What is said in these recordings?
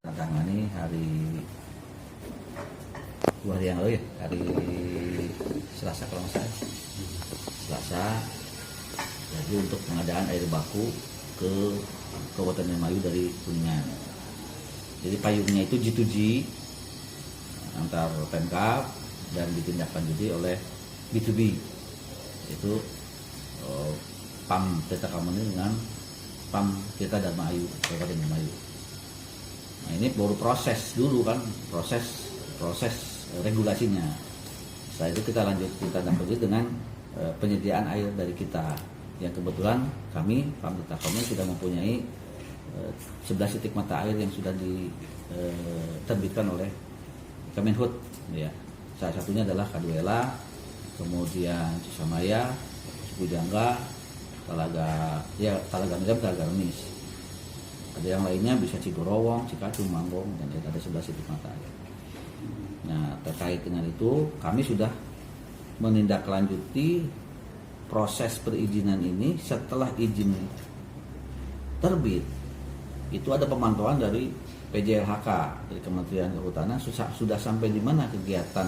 tangani dua hari yang lalu ya, hari Selasa kalau nggak salah. Selasa, jadi untuk pengadaan air baku ke Kabupaten Indramayu dari Kuningan. Jadi payungnya itu G2G antar Pemkab dan ditindaklanjuti oleh B2B, itu PAM Tirta Kamani dengan PAM Tirta Dharma Ayu Kabupaten Indramayu. Nah ini baru proses dulu kan, proses regulasinya. Setelah itu kita lanjut dengan penyediaan air dari kita, yang kebetulan kami PAM Tirta Kamani sudah mempunyai 11 titik mata air yang sudah diterbitkan oleh Kemenhub ya. Salah satunya adalah Kaduela, kemudian Cisamaya, Sukujangga, Talaga Nidam, Talaga Remis. Ada yang lainnya bisa Cigorowong, Cikacung, Manggong, dan ada 11 titik mata air. Nah, terkait dengan itu kami sudah menindaklanjuti proses perizinan ini. Setelah izin terbit, itu ada pemantauan dari PJLHK, dari Kementerian Kehutanan, sudah sampai di mana kegiatan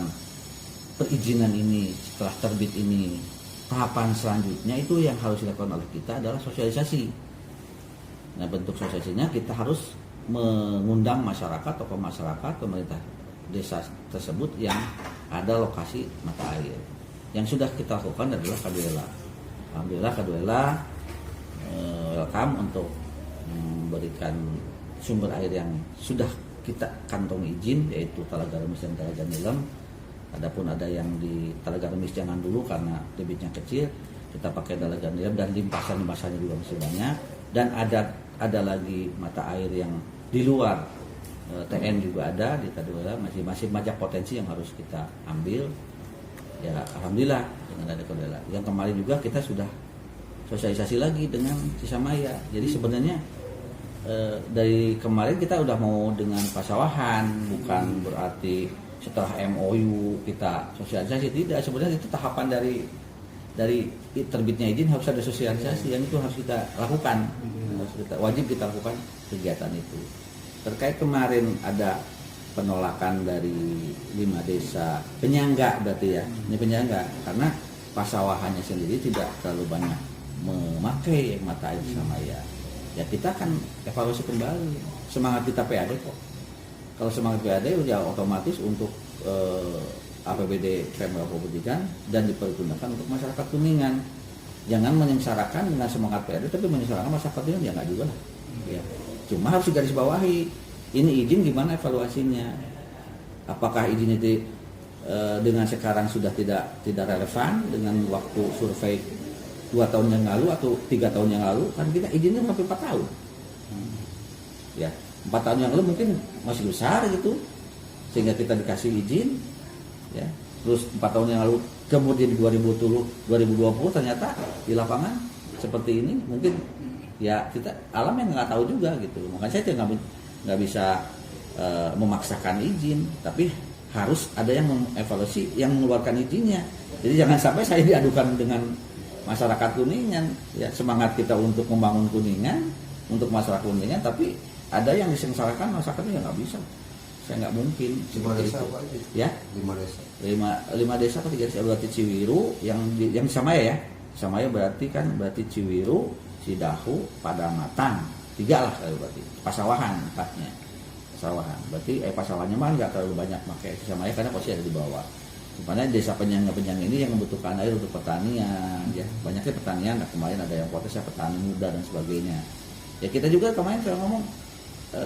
perizinan ini setelah terbit ini. Tahapan selanjutnya itu yang harus dilakukan oleh kita adalah sosialisasi. Nah, bentuk sosialisasinya kita harus mengundang masyarakat, tokoh masyarakat, pemerintah desa tersebut yang ada lokasi mata air. Yang sudah kita lakukan adalah Kaduela. Alhamdulillah Kaduela welcome untuk memberikan sumber air yang sudah kita kantongi izin, yaitu Talaga Remis dan Talaga Nilem. Adapun ada yang di Talaga Remis jangan dulu karena debitnya kecil, kita pakai Talaga Nilem, dan limpasan-limpasannya juga masih banyak. Dan ada lagi mata air yang di luar TN juga ada di Kaduela, masih banyak potensi yang harus kita ambil. Ya alhamdulillah dengan ada Kaduela. Yang kemarin juga kita sudah sosialisasi lagi dengan Cisamaya. Jadi sebenarnya dari kemarin kita udah mau dengan Pasawahan, bukan berarti setelah MOU kita sosialisasi, tidak. Sebenarnya itu tahapan dari terbitnya izin harus ada sosialisasi, yang itu harus kita lakukan, wajib kita lakukan kegiatan itu. Terkait kemarin ada penolakan dari 5 desa penyangga, berarti ya ini penyangga karena Pasawahannya sendiri tidak terlalu banyak memakai mata air Cisamaya. Ya kita akan evaluasi kembali. Semangat kita PAD kok. Kalau semangat PAD ya otomatis untuk APBD Pemprov Kabupaten dan dipergunakan untuk masyarakat Kuningan. Jangan menyengsarakan dengan semangat PAD tapi menyengsarakan masyarakat Kuningan, ya nggak juga lah. Ya. Cuma harus digarisbawahi. Ini izin gimana evaluasinya? Apakah izin itu dengan sekarang sudah tidak relevan dengan waktu survei 2 tahun yang lalu atau 3 tahun yang lalu? Kan kita izinnya sampai 4 tahun. Ya, 4 tahun yang lalu mungkin masih besar gitu, sehingga kita dikasih izin. Ya, terus 4 tahun yang lalu, kemudian 2020 ternyata di lapangan seperti ini, mungkin ya kita alam yang nggak tahu juga gitu. Makanya saya nggak bisa memaksakan izin, tapi harus ada yang mengevaluasi, yang mengeluarkan izinnya. Jadi jangan sampai saya diadukan dengan masyarakat Kuningan, ya semangat kita untuk membangun Kuningan, untuk masyarakat Kuningan, tapi ada yang disengsarakan masyarakatnya, ya nggak bisa. Saya nggak mungkin. 5 desa apa? Ya? 5 desa. 5 desa atau 3 desa, berarti Ciwiru yang Cisamaya ya. Cisamaya berarti Ciwiru, Cidahu, Padamatang. 3 lah berarti. Pasawahan empatnya. Pasawahan. Berarti Pasawahannya mah nggak terlalu banyak pakai Cisamaya karena posisi ada di bawah. Sebenarnya desa penyangga-penyangga ini yang membutuhkan air untuk pertanian, ya banyaknya pertanian. Nah, kemarin ada yang protes ya petani muda dan sebagainya. Ya kita juga kemarin saya ngomong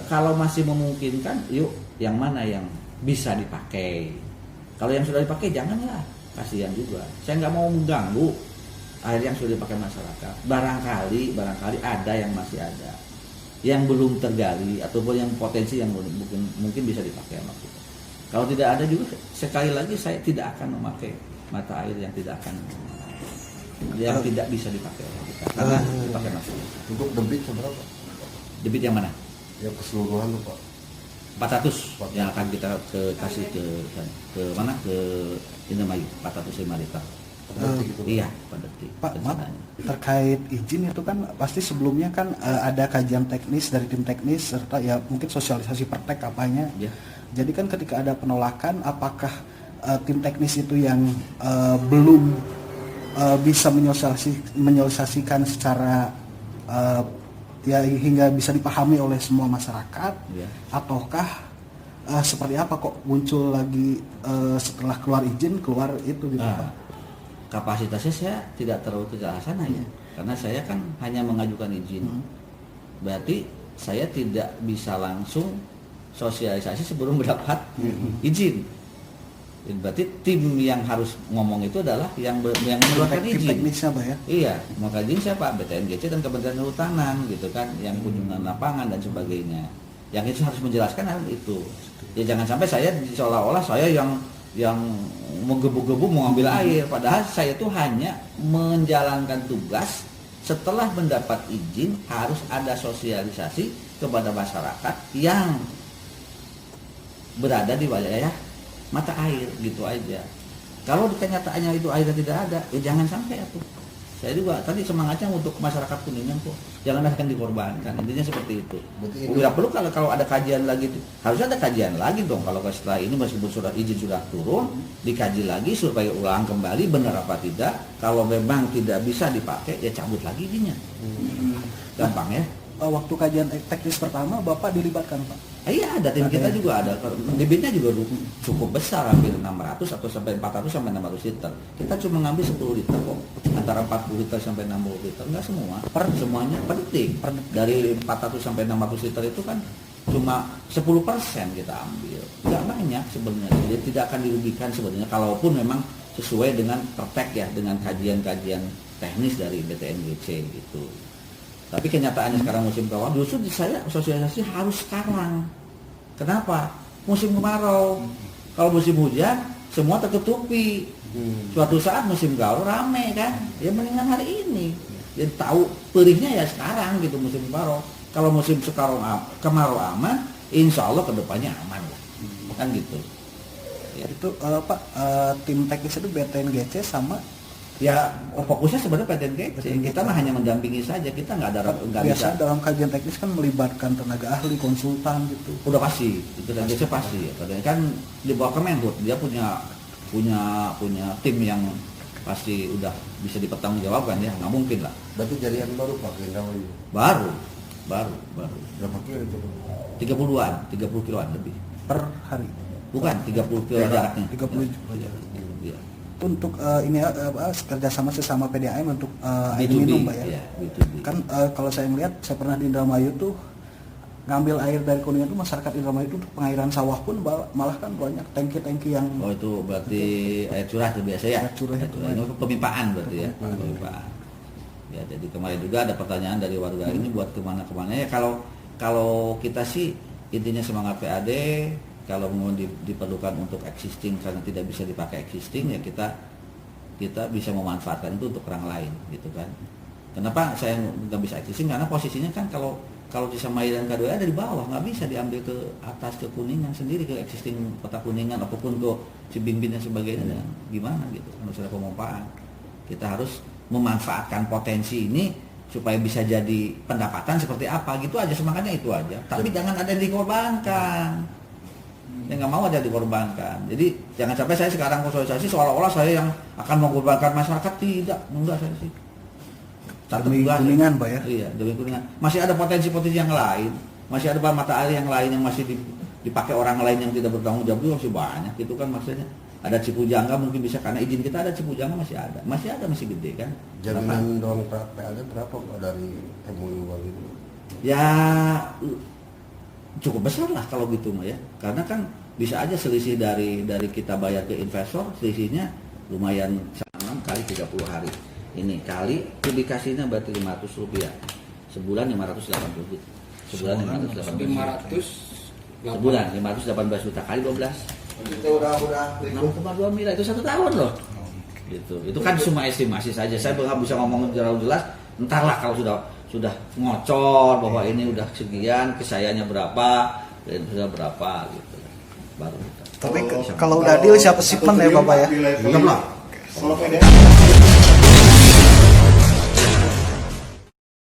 kalau masih memungkinkan, yuk yang mana yang bisa dipakai. Kalau yang sudah dipakai janganlah, kasihan juga. Saya nggak mau mengganggu air yang sudah dipakai masyarakat. Barangkali ada yang masih ada, yang belum tergali ataupun yang potensi yang mungkin bisa dipakai sama kita. Kalau tidak ada juga, sekali lagi saya tidak akan memakai mata air yang tidak bisa dipakai oleh kita. Karena dipakai masyarakat. Untuk debit seberapa? Debit yang mana? Yang keseluruhan tuh Pak. 400 yang akan kita kasih ke mana? Ke Indramayu, 405 liter. Detik itu. Iya, per detik. Pak, maaf, rencananya. terkait izin itu kan pasti sebelumnya kan ada kajian teknis dari tim teknis serta ya mungkin sosialisasi praktek apanya. Ya. Jadi kan ketika ada penolakan, apakah tim teknis itu yang belum bisa menyosialisasikan secara ya hingga bisa dipahami oleh semua masyarakat, Ya. ataukah seperti apa kok muncul lagi setelah keluar izin keluar itu gitu Ah, Pak? kapasitasnya saya tidak terlalu ke arah sana ya, karena saya kan hanya mengajukan izin. Berarti saya tidak bisa langsung sosialisasi sebelum mendapat izin. Berarti tim yang harus ngomong itu adalah yang mengeluarkan Tim izin. teknisnya Pak ya? Iya, maka izin siapa? BTNGC dan Kementerian Kehutanan gitu kan, yang kunjungan lapangan dan sebagainya. Yang itu harus menjelaskan hal itu. Ya jangan sampai saya seolah-olah saya yang menggebu-gebu mau ambil air, padahal saya itu hanya menjalankan tugas. Setelah mendapat izin harus ada sosialisasi kepada masyarakat yang berada di wilayah mata air, gitu aja. Kalau kenyataannya itu airnya tidak ada, ya jangan sampai itu. Saya juga tadi semangatnya untuk masyarakat Kuningan kok, jangan akan dikorbankan. Intinya seperti itu. Tidak perlu kalau ada kajian lagi, harusnya ada kajian lagi dong. Kalau setelah ini meskipun sudah izin sudah turun, dikaji lagi supaya ulang kembali benar apa tidak. Kalau memang tidak bisa dipakai, ya cabut lagi izinnya. Gampang ya. Waktu kajian teknis pertama Bapak dilibatkan Pak? Iya, ada tim kita juga ada. Debitnya juga cukup besar, hampir 600 atau sampai 400 sampai 600 liter. Kita cuma ngambil 10 liter kok. Antara 40 liter sampai 60 liter, enggak semua. Semuanya per detik. Dari 400 sampai 600 liter itu kan cuma 10% kita ambil. Enggak banyak sebenarnya. Jadi tidak akan dirugikan sebenarnya kalaupun memang sesuai dengan praktek ya, dengan kajian-kajian teknis dari BTNGC gitu. Tapi kenyataannya sekarang musim kemarau, justru saya sosialisasi harus sekarang. Kenapa? Musim kemarau. Kalau musim hujan, semua tertutupi. Suatu saat musim kemarau rame kan, ya mendingan hari ini. Jadi tahu perihnya ya sekarang gitu musim kemarau. Kalau musim kemarau aman, insya Allah kedepannya aman lah. Kan gitu. Ya. Itu Pak, tim teknis itu BTNGC sama Ya fokusnya sebenarnya PTNGC. Kita mah hanya mendampingi saja. Kita nggak bisa. biasa dalam kajian teknis kan melibatkan tenaga ahli, konsultan gitu. Udah pasti, itu dan biasanya pasti ya. Padahal kan di bawah Kemenhub dia punya tim yang pasti udah bisa dipertanggungjawabkan ya, nggak mungkin lah. Berarti jadian baru Pak Kendawi. Baru. Berapa kilo itu? 30 kiloan lebih. Per hari. Bukan 30 kilo jaraknya. 30 aja. Iya. Untuk ini kerjasama sesama PDAM untuk air B2B, minum Pak ya. ya, B2B. Kan kalau saya melihat, saya pernah di Indramayu tuh ngambil air dari Kuningan tuh masyarakat Indramayu itu untuk pengairan sawah pun malah kan banyak tangki-tangki yang Oh itu berarti air curah itu biasa ya? Air curah itu. Ini pemipaan berarti ya? Pemipaan. Ya jadi kemarin juga ada pertanyaan dari warga ini buat kemana-kemana ya. Kalau kita sih intinya semangat PAD, kalau mau diperlukan untuk existing karena tidak bisa dipakai existing ya kita bisa memanfaatkan itu untuk orang lain gitu kan. Kenapa saya nggak bisa existing? Karena posisinya kan kalau di Samai dan K2 ada di bawah, nggak bisa diambil ke atas ke Kuningan sendiri, ke existing kota Kuningan apapun ke Cibimbing dan sebagainya, dan gimana gitu. Harus ada pemompaan. Kita harus memanfaatkan potensi ini supaya bisa jadi pendapatan seperti apa gitu aja, semangatnya itu aja. Tapi jangan ada yang dikorbankan. Saya nggak mau ada dikorbankan. Jadi jangan sampai saya sekarang konsolidasi seolah-olah saya yang akan mengorbankan masyarakat. Tidak, enggak saya sih. demi Kuningan Pak ya. Iya, demi Kuningan. Masih ada potensi-potensi yang lain, masih ada mata air yang lain yang masih dipakai orang lain yang tidak bertanggung jawab, itu masih banyak. Itu kan maksudnya. Ada Cipujangga mungkin bisa karena izin kita ada Cipujangga masih ada, masih gede kan. Jaminan dong PAD berapa Pak dari MUI Wali? Ya cukup besar lah kalau gitu mah ya, karena kan bisa aja selisih dari kita bayar ke investor, selisihnya lumayan 6 kali 30 hari. Ini kali publikasinya berarti Rp500, sebulan 580 juta. Sebulan 518 sebulan 518 juta kali 12. Itu udah 6,2 miliar itu 1 tahun loh. Gitu. Itu kan cuma estimasi saja. Saya nggak bisa ngomong terlalu jelas. Entarlah kalau sudah ngocor bahwa ini udah sekian, kesayanya berapa, dan sudah berapa gitu. Baru. Tapi kalau udah deal siapa shipment ya Bapak ya? Belum lah. Kalau PDM